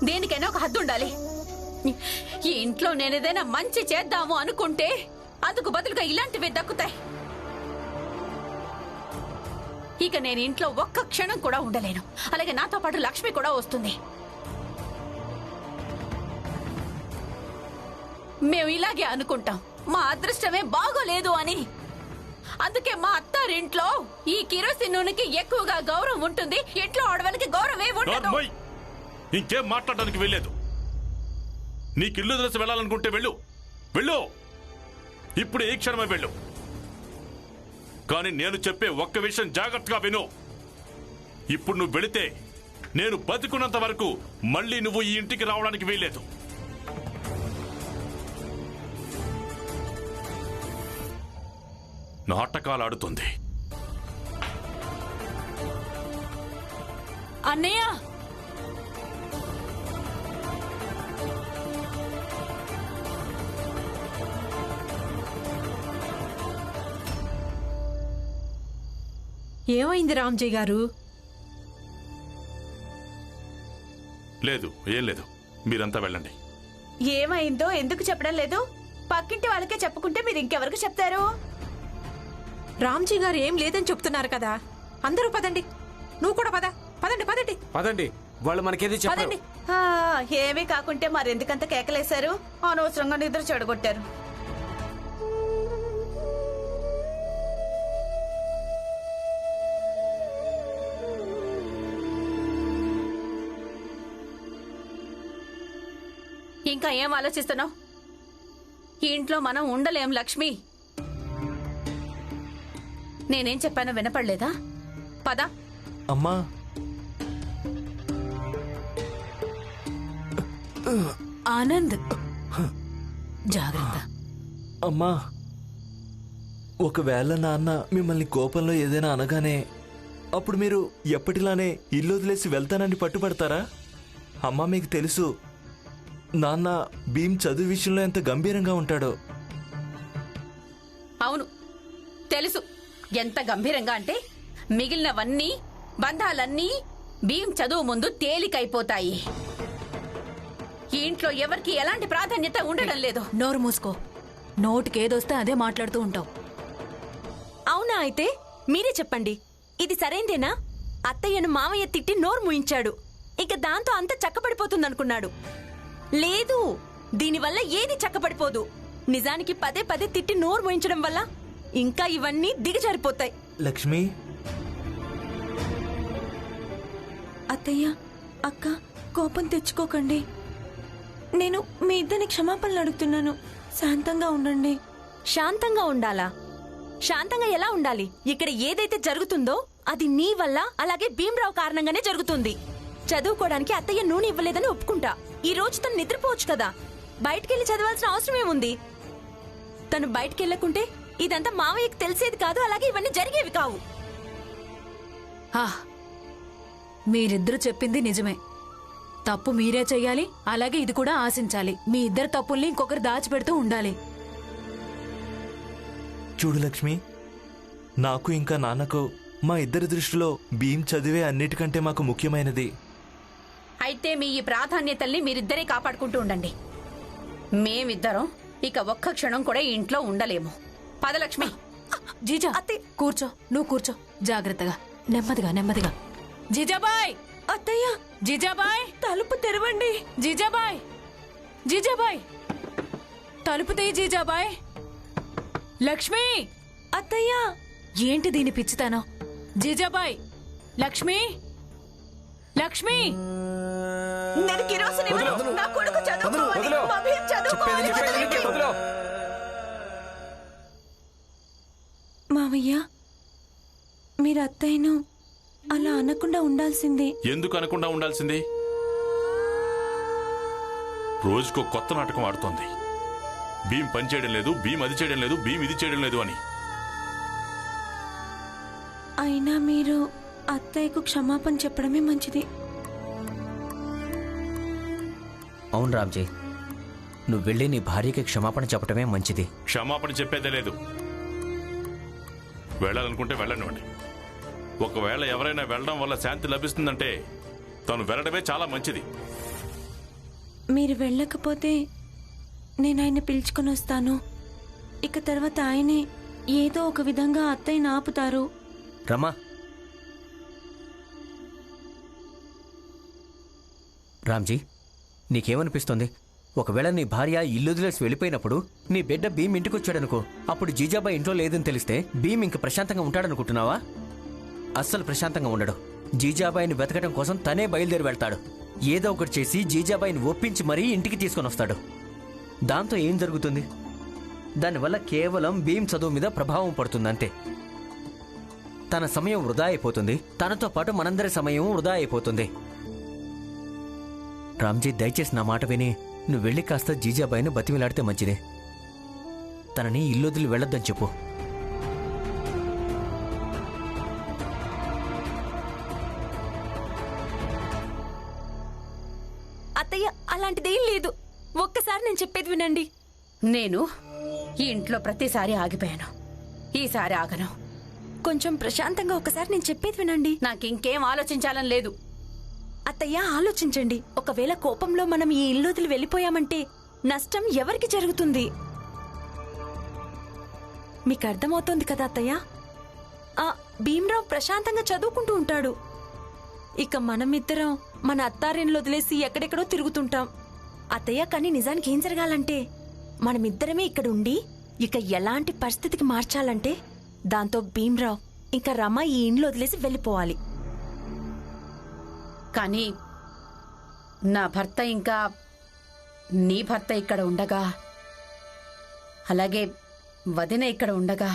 దేనికైనా ఒక హద్దు ఉండాలి. ఈ ఇంట్లో నేనేదైనా మంచి చేద్దాము అనుకుంటే అందుకు బదులుగా ఇలాంటివి దక్కుతాయి. ఇక నేను ఇంట్లో ఒక్క క్షణం కూడా ఉండలేను. అలాగే నాతో పాటు లక్ష్మి కూడా వస్తుంది. మేము ఇలాగే అనుకుంటాం, మా అదృష్టమే బాగోలేదు అని. అందుకే మా అత్తారింట్లో ఈ కిరోసిన్ నూనెకి ఎక్కువగా గౌరవం ఉంటుంది, ఇంట్లో ఆడవాళ్ళకి గౌరవమే ఉండదు. ఇంకేం మాట్లాడడానికి వెళ్ళలేదు. నీకు ఇల్లు తెలిసి వెళ్ళాలనుకుంటే వెళ్ళు, వెళ్ళు, ఇప్పుడు ఈ క్షణమే వెళ్ళు. కానీ నేను చెప్పే ఒక్క విషయం జాగ్రత్తగా విను. ఇప్పుడు నువ్వు వెళితే నేను బతికున్నంత వరకు మళ్ళీ నువ్వు ఈ ఇంటికి రావడానికి వీల్లేదు. నాటకాలు ఆడుతుంది. అన్నయ్య, ఏమైంది రామ్జీ గారు? లేదు, ఏం లేదు, మీరంతా వెళ్ళండి. ఏమైందో ఎందుకు చెప్పడం లేదు? పక్కింటి వాళ్ళకే చెప్పుకుంటే మీరు ఇంకెవరికి చెప్తారు? రామ్జీ గారు ఏం లేదని చెప్తున్నారు కదా. అందరూ పదండి. నువ్వు కూడా పద. పదండి పదండి పదండి. వాళ్ళు మనకేది చెప్పండి. పదండి. ఏమీ కాకుంటే మరెందుకంత కేకలేశారు? అనవసరంగా నిద్ర చెడగొట్టారు. ఇంకా ఏం ఆలోచిస్తున్నావు? ఈ ఇంట్లో మనం ఉండలేం లక్ష్మి. నేనేం చెప్పానో వినపడలేదా? పద. అమ్మా, ఆనంద్, జాగ్రత్త. అమ్మా, ఒకవేళ నాన్న మిమ్మల్ని కోపంలో ఏదైనా అనగానే అప్పుడు మీరు ఎప్పటిలానే ఇల్లు వదిలేసి వెళ్తానని పట్టుపడతారా? అమ్మా, మీకు తెలుసు నాన్న భీమ్ చదువు విషయంలో ఎంత గంభీరంగా ఉంటాడో. అవును తెలుసు, ఎంత గంభీరంగా అంటే మిగిలినవన్నీ బంధాలన్నీ భీమ్ చదువు ముందు తేలికైపోతాయి. ఈ ఇంట్లో ఎవరికి ఎలాంటి ప్రాధాన్యత ఉండడం లేదు. నోరు మూసుకో. నోటికేదొస్తే అదే మాట్లాడుతూ ఉంటావు. అవునా? అయితే మీరే చెప్పండి, ఇది సరైందేనా? అత్తయ్యను మామయ్య తిట్టి నోరు మూయించాడు, ఇక దాంతో అంత చక్కబడిపోతుందనుకున్నాడు. లేదు, దీనివల్ల ఏది చక్కబడిపోదు. నిజానికి పదే పదే తిట్టి నోరు మూయించడం వల్ల ఇంకా ఇవన్నీ దిగజారిపోతాయి. లక్ష్మి, అత్తయ్య, అక్క, కోపం తెచ్చుకోకండి. నేను మీ ఇద్దరిని క్షమాపణలు అడుగుతున్నాను. శాంతంగా ఉండండి. శాంతంగా ఉండాలా? శాంతంగా ఎలా ఉండాలి? ఇక్కడ ఏదైతే జరుగుతుందో అది నీ వల్ల, అలాగే భీమరావు కారణంగానే జరుగుతుంది. చదువుకోవడానికి అత్తయ్య నూనె ఇవ్వలేదని ఒప్పుకుంటా. ఈ రోజు తను నిద్రపోవచ్చు కదా, బయటికెళ్ళి చదవాల్సిన అవసరం ఏముంది? తను బయటికెళ్లకుంటే ఇదంతా మావయ్యకి తెలిసేది కాదు, అలాగే ఇవన్నీ జరిగేవి కావు. మీరిద్దరు చెప్పింది నిజమే. తప్పు మీరే చెయ్యాలి, అలాగే ఇది కూడా ఆశించాలి. మీ ఇద్దరు తప్పుల్ని ఇంకొకరు దాచిపెడుతూ ఉండాలి. చూడు లక్ష్మి, నాకు ఇంకా నాన్నకు మా ఇద్దరి దృష్టిలో భీమ్ చదివే అన్నిటికంటే మాకు ముఖ్యమైనది. అయితే మీ ఈ ప్రాధాన్యతల్ని మీరిద్దరే కాపాడుకుంటూ ఉండండి. మేమిద్దరం ఇక ఒక్క క్షణం కూడా ఈ ఇంట్లో ఉండలేము. పదలక్ష్మి. జీజా, కూర్చో. నువ్వు కూర్చో. జాగ్రత్తగా, నెమ్మదిగా నెమ్మదిగా. జీజాబాయ్! అత్తయ్య! జీజాబాయ్, తలుపు తెరవండి. జీజాబాయ్! జీజాబాయ్, తలుపు తీయి. జీజాబాయ్! లక్ష్మి! అత్తయ్య! ఏంటి దీని పిచ్చితానో? జీజాబాయ్! లక్ష్మి! లక్ష్మి! నేను కిరోసిన్ ఇవ్వను. నా కొడుకు చదువుకోవాలి. మా భీమ్ చదువుకోవాలి. మావయ్య, మీరు అత్తయ్యను అలా అనకుండా ఉండాల్సింది. ఎందుకు అనకుండా ఉండాల్సింది? రోజుకో కొత్త నాటకం ఆడుతోంది. భీమ్ పని చేయడం లేదు, భీమ్ అది చేయడం లేదు, భీమ్ ఇది చేయడం లేదు అని. అయినా మీరు అత్తయ్యకు క్షమాపణ చెప్పడమే మంచిది. అవును రామ్జీ, నువ్వు వెళ్ళి నీ భార్యకి క్షమాపణ చెప్పడమే మంచిది. క్షమాపణ చెప్పేదే లేదు. వెళ్ళాలనుకుంటే వెళ్ళనివ్వండి. ఒకవేళ ఎవరైనా వెళ్ళడం వల్ల శాంతి లభిస్తుందంటే తను వెళ్ళడమే చాలా మంచిది. మీరు వెళ్ళకపోతే నేను ఆయన పిలుచుకొని వస్తాను. ఇక తర్వాత ఆయనే ఏదో ఒక విధంగా అత్తయ్యని ఆపుతారు. రమా, రామ్జీ, నీకేమనిపిస్తుంది? ఒకవేళ నీ భార్య ఇల్లు వదిలేసి వెళ్ళిపోయినప్పుడు నీ బిడ్డ భీమ్ ఇంటికొచ్చాడనుకో, అప్పుడు జీజాబాయి ఇంట్లో లేదని తెలిస్తే భీమ్ ఇంక ప్రశాంతంగా ఉంటాడనుకుంటున్నావా? అస్సలు ప్రశాంతంగా ఉండడు. జీజాబాయిని వెతకడం కోసం తనే బయలుదేరి వెళ్తాడు. ఏదో ఒకటి చేసి జీజాబాయిని ఒప్పించి మరీ ఇంటికి తీసుకొని వస్తాడు. దాంతో ఏం జరుగుతుంది? దానివల్ల కేవలం భీమ్ చదువు మీద ప్రభావం పడుతుందంతే. తన సమయం వృధా అయిపోతుంది, తనతో పాటు మనందరి సమయం వృధా అయిపోతుంది. రామ్జీ, దయచేసి నా మాట విని నువ్వు వెళ్ళి కాస్త జీజాబాయిని బతిమిలాడితే మంచిదే. తనని ఇల్లొదిలి వెళ్ళొద్దని చెప్పు. అత్తయ్య, అలాంటిదేం లేదు. ఒక్కసారి నేను చెప్పేది వినండి. నేను ఈ ఇంట్లో ప్రతిసారి ఆగిపోయాను, ఈసారి ఆగను. కొంచెం ప్రశాంతంగా ఒకసారి నేను చెప్పేది వినండి. నాకింకేం ఆలోచించాలని లేదు. అత్తయ్య, ఆలోచించండి. ఒకవేళ కోపంలో మనం ఈ ఇల్లు వదిలి వెళ్ళిపోయామంటే నష్టం ఎవరికి జరుగుతుంది? మీకు అర్థమవుతోంది కదా అత్తయ్య? భీమ్రావ్ ప్రశాంతంగా చదువుకుంటూ ఉంటాడు. ఇక మనమిద్దరం మన అత్తారిని వదిలేసి ఎక్కడెక్కడో తిరుగుతుంటాం. అత్తయ్య, కానీ నిజానికి ఏం జరగాలంటే మనమిద్దరమే ఇక్కడ ఉండి ఇక ఎలాంటి పరిస్థితికి మార్చాలంటే దాంతో భీమ్రావ్ ఇంకా రమ ఈ ఇంట్లో వదిలేసి వెళ్ళిపోవాలి. కానీ నా భర్త ఇంకా నీ భర్త ఇక్కడ ఉండగా, అలాగే వదిన ఇక్కడ ఉండగా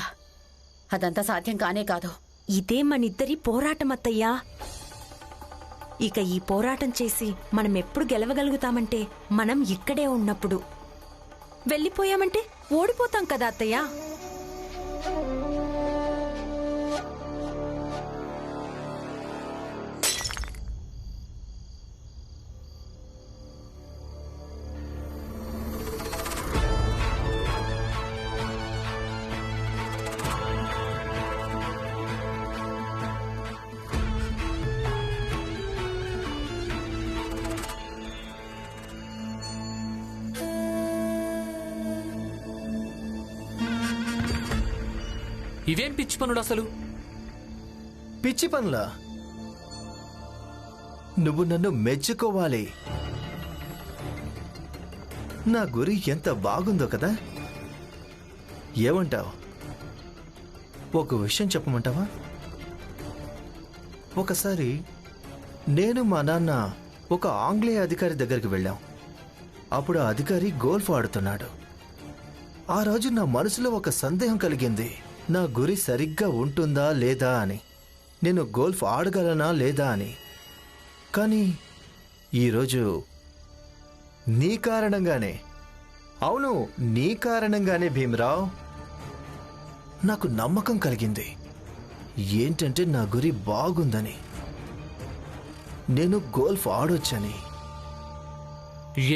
అదంతా సాధ్యం కానే కాదు. ఇదే మనిద్దరి పోరాటం అత్తయ్యా. ఇక ఈ పోరాటం చేసి మనం ఎప్పుడు గెలవగలుగుతామంటే మనం ఇక్కడే ఉన్నప్పుడు. వెళ్ళిపోయామంటే ఓడిపోతాం కదా అత్తయ్యా. ఇవేం పిచ్చి పనులు అసలు? పిచ్చి పనులా? నువ్వు నన్ను మెచ్చుకోవాలి. నా గురి ఎంత బాగుందో కదా. ఏమంటావు? ఒక విషయం చెప్పమంటావా? ఒకసారి నేను మా నాన్న ఒక ఆంగ్లేయ అధికారి దగ్గరికి వెళ్ళాం. అప్పుడు ఆ అధికారి గోల్ఫ్ ఆడుతున్నాడు. ఆ రోజు నా మనసులో ఒక సందేహం కలిగింది, నా గురి సరిగ్గా ఉంటుందా లేదా అని, నేను గోల్ఫ్ ఆడగలనా లేదా అని. కానీ ఈరోజు నీ కారణంగానే, అవును నీ కారణంగానే భీమరావ్, నాకు నమ్మకం కలిగింది. ఏంటంటే నా గురి బాగుందని, నేను గోల్ఫ్ ఆడొచ్చని.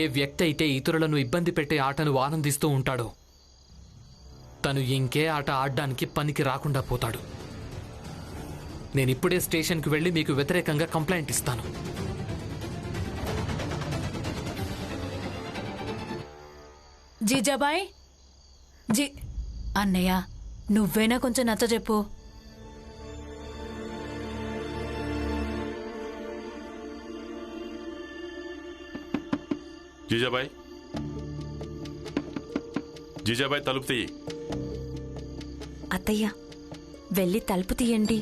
ఏ వ్యక్తి అయితే ఇతరులను ఇబ్బంది పెట్టే ఆటను ఆనందిస్తూ ఉంటాడో తను ఇంకే ఆట ఆడడానికి పనికి రాకుండా పోతాడు. నేనిప్పుడే స్టేషన్కి వెళ్ళి మీకు వ్యతిరేకంగా కంప్లైంట్ ఇస్తాను. జీజాబాయ్, అన్నయ్య, నువ్వేనా కొంచెం నచ్చజెప్పు. జీజాబాయ్, జీజాబాయ్, తలుపు తీయి. అత్తయ్య, వెళ్ళి తలుపు తీయండి.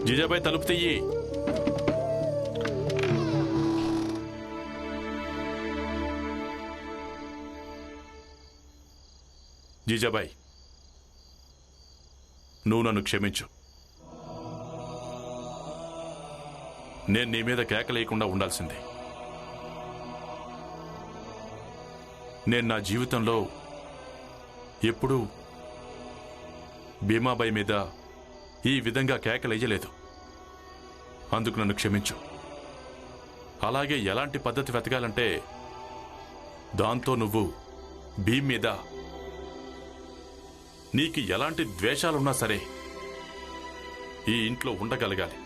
జీజాబాయ్, తలుపు తీయి. జీజాబాయ్, నువ్వు నన్ను క్షమించు. నేను నీ మీద కేకలేయకుండా ఉండాల్సిందే. నేను నా జీవితంలో ఎప్పుడూ భీమాబాయి మీద ఈ విధంగా కేకలేయలేదు. అందుకు నన్ను క్షమించు. అలాగే ఎలాంటి పద్ధతి వెతకాలంటే దాంతో నువ్వు భీమ్ మీద నీకు ఎలాంటి ద్వేషాలున్నా సరే ఈ ఇంట్లో ఉండగలగాలి.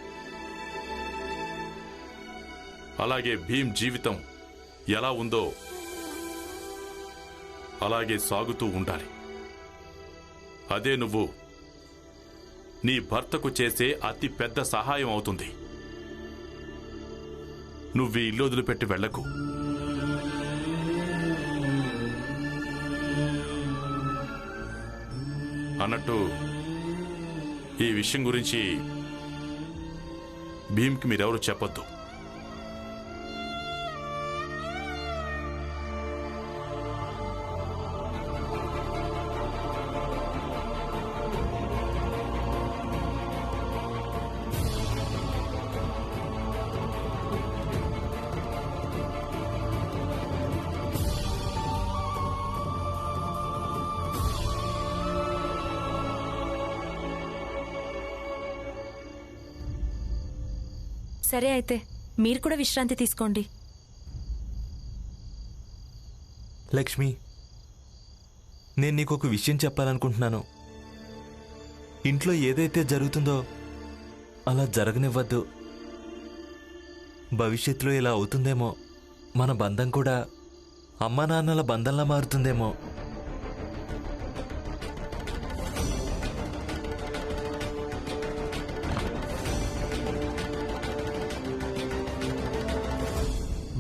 అలాగే భీమ్ జీవితం ఎలా ఉందో అలాగే సాగుతూ ఉండాలి. అదే నువ్వు నీ భర్తకు చేసే అతి పెద్ద సహాయం అవుతుంది. నువ్వు ఈ ఇల్లు వదిలిపెట్టి వెళ్లకు. అన్నట్టు ఈ విషయం గురించి భీమ్కి మీరెవరు చెప్పొద్దు. సరే అయితే మీరు కూడా విశ్రాంతి తీసుకోండి. లక్ష్మి, నేను నీకు ఒక విషయం చెప్పాలనుకుంటున్నాను. ఇంట్లో ఏదైతే జరుగుతుందో అలా జరగనివ్వద్దు. భవిష్యత్తులో ఇలా అవుతుందేమో. మన బంధం కూడా అమ్మా నాన్నల బంధంలా మారుతుందేమో.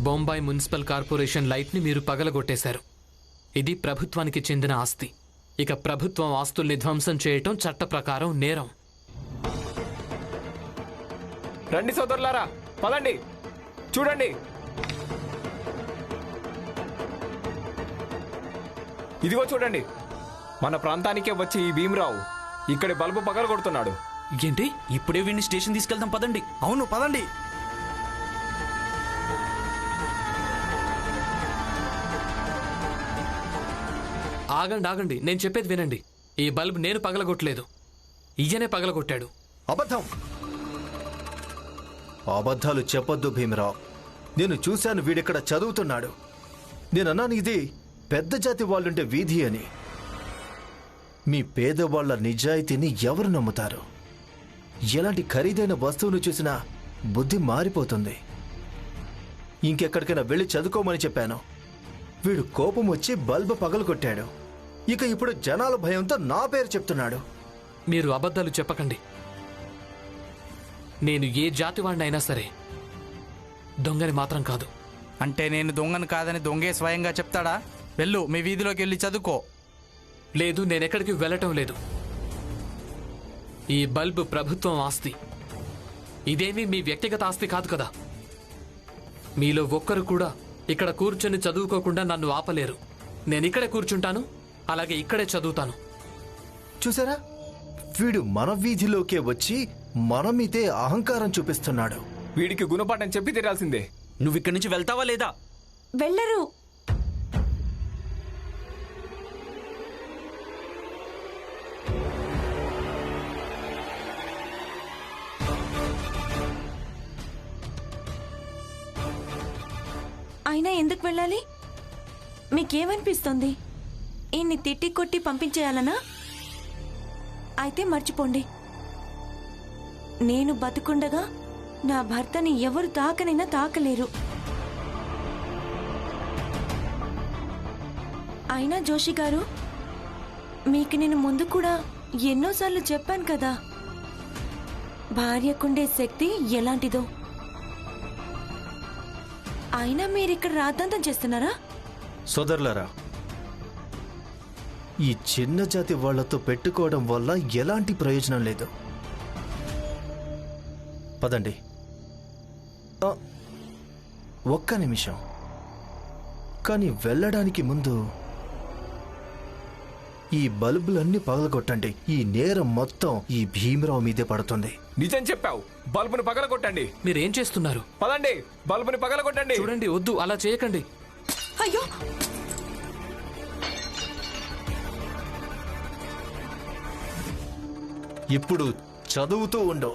బొంబాయి మున్సిపల్ కార్పొరేషన్ లైట్ని మీరు పగలగొట్టేశారు. ఇది ప్రభుత్వానికి చెందిన ఆస్తి. ఇక ప్రభుత్వం ఆస్తుల్ని ధ్వంసం చేయటం చట్ట ప్రకారం నేరం. రండి సోదరులారా, పదండి. చూడండి, ఇదిగో చూడండి, మన ప్రాంతానికే వచ్చి ఈ భీమరావు ఇక్కడి బల్బు పగలగొడుతున్నాడు. ఏంటి? ఇప్పుడే వీడిని స్టేషన్ తీసుకెళ్దాం, పదండి. అవును, పదండి. ఆగండి ఆగండి, నేను చెప్పేది వినండి. ఈ బల్బ్ నేను పగలగొట్టలేదు, ఈయనే పగలగొట్టాడు. అబద్ధం. అబద్ధాలు చెప్పొద్దు భీమరావు. నేను చూశాను, వీడిక్కడ చదువుతున్నాడు. నేనన్నాను ఇది పెద్ద జాతి వాళ్ళుంటే వీధి అని. మీ పేదవాళ్ల నిజాయితీని ఎవరు నమ్ముతారు? ఎలాంటి ఖరీదైన వస్తువును చూసినా బుద్ధి మారిపోతుంది. ఇంకెక్కడికైనా వెళ్ళి చదువుకోమని చెప్పాను. వీడు కోపం వచ్చి బల్బు పగలగొట్టాడు. ఇక ఇప్పుడు జనాల భయంతో నా పేరు చెప్తున్నాడు. మీరు అబద్ధాలు చెప్పకండి. నేను ఏ జాతి వాడినైనా సరే దొంగని మాత్రం కాదు. అంటే నేను దొంగను కాదని దొంగే స్వయంగా చెప్తాడా? వెళ్ళు, మీ వీధిలోకి వెళ్ళి చదువుకో. లేదు, నేనెక్కడికి వెళ్ళటం లేదు. ఈ బల్బ్ ప్రభుత్వం ఆస్తి. ఇదేమీ మీ వ్యక్తిగత ఆస్తి కాదు కదా. మీలో ఒక్కరు కూడా ఇక్కడ కూర్చొని చదువుకోకుండా నన్ను ఆపలేరు. నేనిక్కడే కూర్చుంటాను, అలాగే ఇక్కడే చదువుతాను. చూసారా, వీడు మన వీధిలోకే వచ్చి మన మీదే అహంకారం చూపిస్తున్నాడు. వీడికి గుణపాఠం చెప్పి తీరాల్సిందే. నువ్వు ఇక్కడి నుంచి వెళ్తావా లేదా? వెళ్ళరు. అయినా ఎందుకు వెళ్ళాలి? మీకేమనిపిస్తుంది? ఈయన్ని తిట్టి కొట్టి పంపించేయాలనా? అయితే మర్చిపోండి. నేను బతుకుండగా నా భర్తని ఎవరు తాకనైనా తాకలేరు. అయినా జోషి గారు, మీకు నేను ముందు కూడా ఎన్నోసార్లు చెప్పాను కదా, భార్యకుండే శక్తి ఎలాంటిదో. అయినా మీరిక్కడ రాద్ధాంతం చేస్తున్నారా? సోదరులారా, ఈ చిన్న జాతి వాళ్లతో పెట్టుకోవడం వల్ల ఎలాంటి ప్రయోజనం లేదు. పదండి. ఒక్క నిమిషం. కానీ వెళ్ళడానికి ముందు ఈ బల్బులన్నీ పగలగొట్టండి. ఈ నేరం మొత్తం ఈ భీమరావు మీదే పడుతుంది. నిజం చెప్పావు. బల్బుని పగలగొట్టండి. మీరేం చేస్తున్నారు? పదండి, బల్బుని పగలగొట్టండి. చూడండి, వద్దు, అలా చేయకండి. అయ్యో, ఇప్పుడు చదువుతూ ఉండు.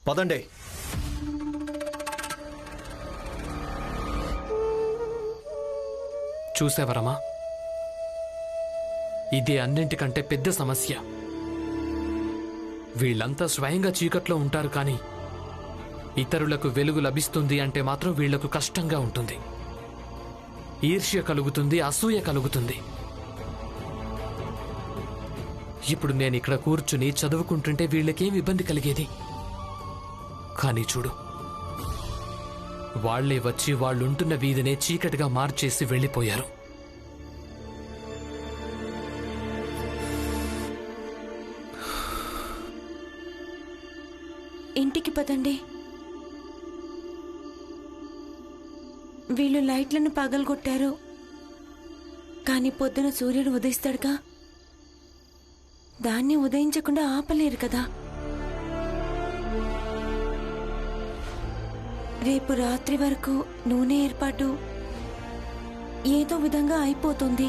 పదండి. చూసావరమా, ఇది అన్నింటికంటే పెద్ద సమస్య. వీళ్ళంతా స్వయంగా చీకట్లో ఉంటారు, కానీ ఇతరులకు వెలుగు లభిస్తుంది అంటే మాత్రం వీళ్లకు కష్టంగా ఉంటుంది. ఈర్ష్య కలుగుతుంది, అసూయ కలుగుతుంది. ఇప్పుడు నేను ఇక్కడ కూర్చుని చదువుకుంటుంటే వీళ్ళకేం ఇబ్బంది కలిగేది? కానీ చూడు, వాళ్లే వచ్చి వాళ్ళుంటున్న వీధినే చీకటిగా మార్చేసి వెళ్ళిపోయారు. ఇంటికి పదండి. వీళ్ళు లైట్లను పగలగొట్టారు, కానీ పొద్దున సూర్యుడు ఉదయిస్తాడుగా, దాన్ని ఉదయించకుండా ఆపలేరు కదా. రేపు రాత్రి వరకు నూనె ఏర్పాటు ఏదో విధంగా అయిపోతుంది.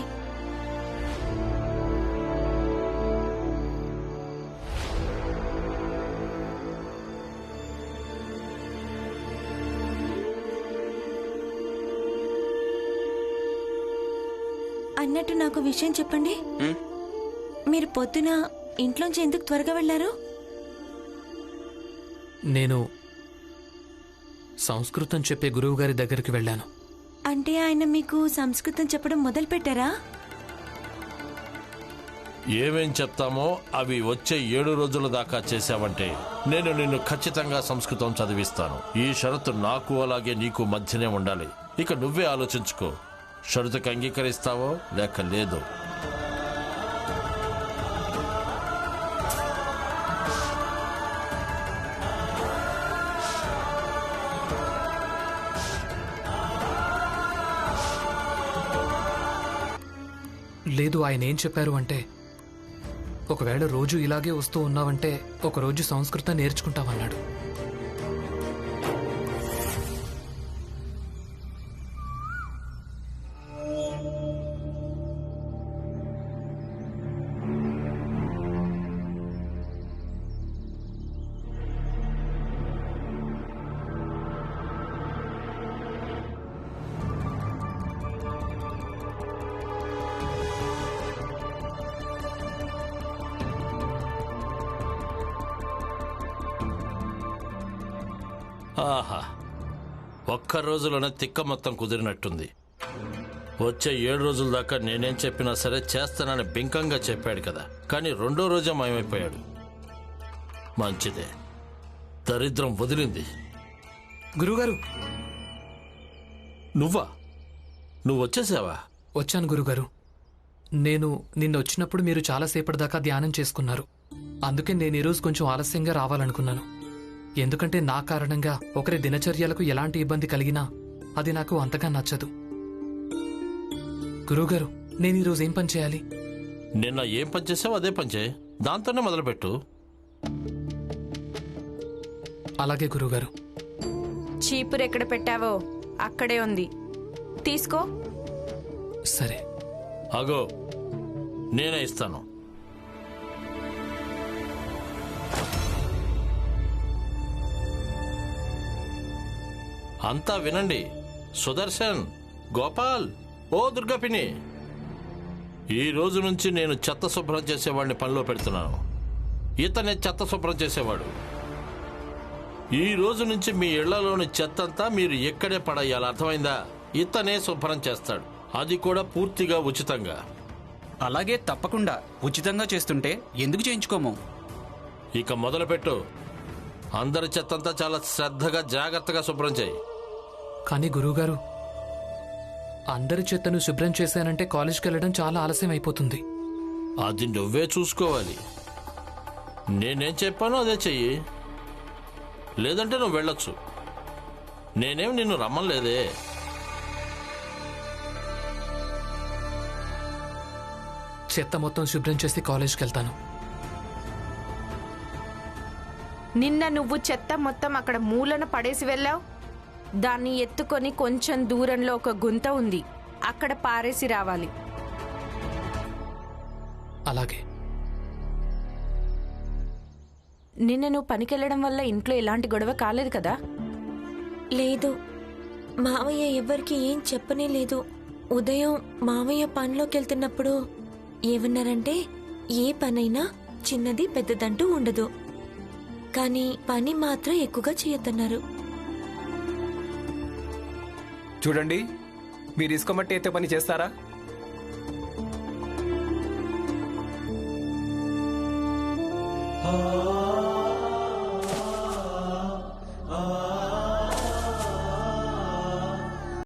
అన్నట్టు నాకు విషయం చెప్పండి. మీరు పొద్దున ఇంట్లోంచి ఎందుకు త్వరగా వెళ్లారు? నేను సంస్కృతం చెప్పే గురువుగారి దగ్గరికి వెళ్ళాను. అంటే ఆయన మీకు సంస్కృతం చెప్పడం మొదలు పెట్టారా? ఏమేం చెప్తామో అవి వచ్చే 7 రోజుల దాకా చేశావంటే నేను నిన్ను ఖచ్చితంగా సంస్కృతం చదివిస్తాను. ఈ షరతు నాకు అలాగే నీకు మధ్యనే ఉండాలి. ఇక నువ్వే ఆలోచించుకో, షరతుకు అంగీకరిస్తావో లేక లేదు. లేదు, ఆయన ఏం చెప్పారు అంటే, ఒకవేళ రోజు ఇలాగే వస్తూ ఉన్నావంటే ఒకరోజు సంస్కృతం నేర్చుకుంటామన్నాడు. ఆహా, ఒక్క రోజులోనే తిక్క మొత్తం కుదిరినట్టుంది. వచ్చే 7 రోజుల దాకా నేనేం చెప్పినా సరే చేస్తానని బింకంగా చెప్పాడు కదా, కానీ 2వ రోజే మాయమైపోయాడు. మంచిదే, దరిద్రం వదిలింది. గురుగారు, నువ్వు వచ్చేసావా? వచ్చాను గురుగారు. నేను నిన్న వచ్చినప్పుడు మీరు చాలాసేపటి దాకా ధ్యానం చేసుకున్నారు. అందుకే నేను ఈరోజు కొంచెం ఆలస్యంగా రావాలనుకున్నాను. ఎందుకంటే నా కారణంగా ఒకరి దినచర్యలకు ఎలాంటి ఇబ్బంది కలిగినా అది నాకు అంతగా నచ్చదు. గురువుగారు, నేను ఈరోజు ఏం పని చేయాలి? నిన్న ఏం పని చేసావు అదే పని చేయి, దాంతోనే మొదలుపెట్టు. అలాగే గురువుగారు. చీపురు ఎక్కడ పెట్టావో అక్కడే ఉంది, తీసుకో. సరే. అగో, నేనే ఇస్తాను. అంతా వినండి. సుదర్శన్, గోపాల్, ఓ దుర్గాపిని, ఈ రోజు నుంచి నేను చెత్త శుభ్రం చేసేవాడిని పనిలో పెడుతున్నాను. ఇతనే చెత్త శుభ్రం చేసేవాడు. ఈ రోజు నుంచి మీ ఇళ్లలోని చెత్త అంతా మీరు ఎక్కడే పడేయాలి, అర్థమైందా? ఇతనే శుభ్రం చేస్తాడు, అది కూడా పూర్తిగా ఉచితంగా. అలాగే, తప్పకుండా. ఉచితంగా చేస్తుంటే ఎందుకు చేయించుకోము? ఇక మొదలుపెట్టు. అందరి చెత్తంతా చాలా శ్రద్ధగా జాగ్రత్తగా శుభ్రం చేయి. కానీ గురువుగారు, అందరి చెత్తను శుభ్రం చేశానంటే కాలేజ్కి వెళ్ళడం చాలా ఆలస్యం అయిపోతుంది. అది నువ్వే చూసుకోవాలి. నేనేం చెప్పానో అదే చెయ్యి, లేదంటే నువ్వు వెళ్ళొచ్చు. నేనేం నిన్ను రమ్మలేదే. చెత్త మొత్తం శుభ్రం చేసి కాలేజ్కి వెళ్తాను. నిన్న నువ్వు చెత్త మొత్తం అక్కడ మూలన పడేసి వెళ్ళావు. దాన్ని ఎత్తుకొని కొంచెం దూరంలో ఒక గుంత ఉంది, అక్కడ పారేసి రావాలి. అలాగే. నిన్న నువ్వు పనికెళ్ళడం వల్ల ఇంట్లో ఎలాంటి గొడవ కాలేదు కదా? లేదు, మావయ్య ఎవ్వరికి ఏం చెప్పనే లేదు. ఉదయం మావయ్య పనిలోకి వెళ్తున్నప్పుడు ఏమన్నారంటే, ఏ పనైనా చిన్నది పెద్దదంటూ ఉండదు, కానీ పని మాత్రం ఎక్కువగా చేయొద్దన్నారు. చూడండి, మీరు ఇసుక మట్టి ఎత్తే పని చేస్తారా? ఆ